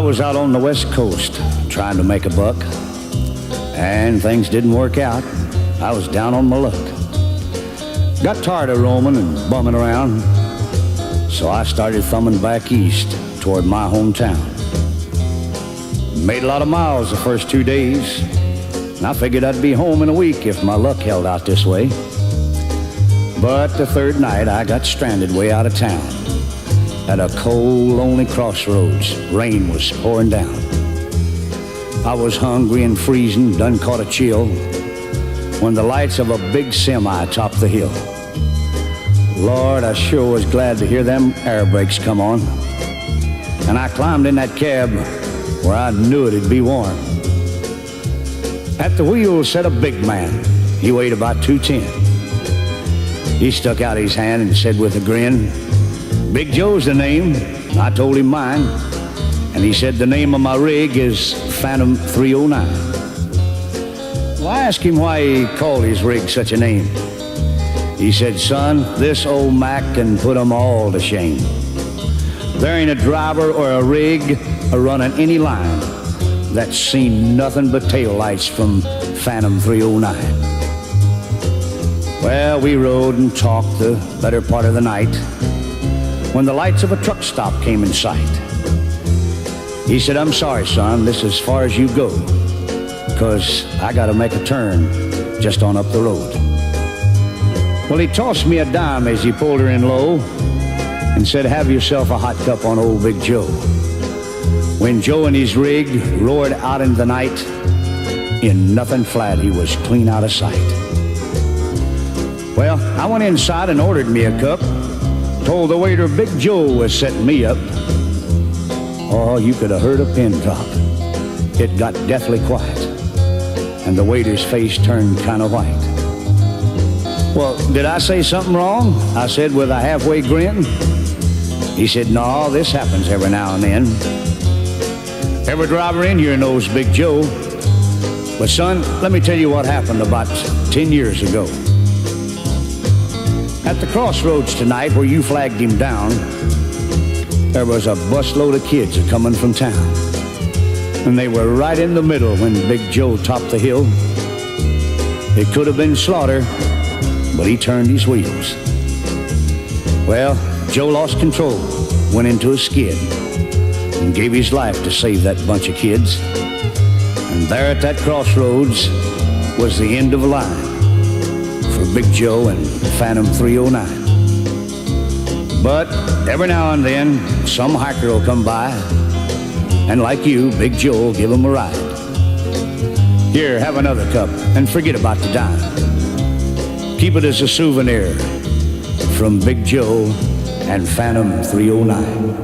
was out on the West Coast trying to make a buck, and things didn't work out. I was down on my luck. Got tired of roaming and bumming around, so I started thumbing back east toward my hometown. Made a lot of miles the first 2 days, and I figured I'd be home in a week if my luck held out this way. But the third night I got stranded way out of town at a cold, lonely crossroads. Rain was pouring down. I was hungry and freezing, done caught a chill, when the lights of a big semi topped the hill. Lord, I sure was glad to hear them air brakes come on. And I climbed in that cab where I knew it'd be warm. At the wheel sat a big man. He weighed about 210. He stuck out his hand and said with a grin, "Big Joe's the name." I told him mine, and he said the name of my rig is Phantom 309. Well, I asked him why he called his rig such a name. He said, "Son, this old Mac can put 'em all to shame. There ain't a driver or a rig a-running any line that's seen nothing but taillights from Phantom 309. Well, we rode and talked the better part of the night when the lights of a truck stop came in sight. He said, "I'm sorry, son, this is as far as you go, 'cause I gotta make a turn just on up the road." Well, he tossed me a dime as he pulled her in low and said, "Have yourself a hot cup on old Big Joe." When Joe and his rig roared out into the night, in nothing flat, he was clean out of sight. Well, I went inside and ordered me a cup, told the waiter Big Joe was setting me up. Oh, you could have heard a pin drop. It got deathly quiet, and the waiter's face turned kind of white. "Well, did I say something wrong?" I said with a halfway grin. He said, "No, this happens every now and then. Every driver in here knows Big Joe. But son, let me tell you what happened about 10 years ago. At the crossroads tonight where you flagged him down, there was a busload of kids coming from town. And they were right in the middle when Big Joe topped the hill. It could have been slaughter, but he turned his wheels. Well, Joe lost control, went into a skid, and gave his life to save that bunch of kids. And there at that crossroads was the end of a line for Big Joe and Phantom 309. But every now and then, some hiker will come by, and like you, Big Joe will give him a ride. Here, have another cup, and forget about the dime. Keep it as a souvenir from Big Joe and Phantom 309.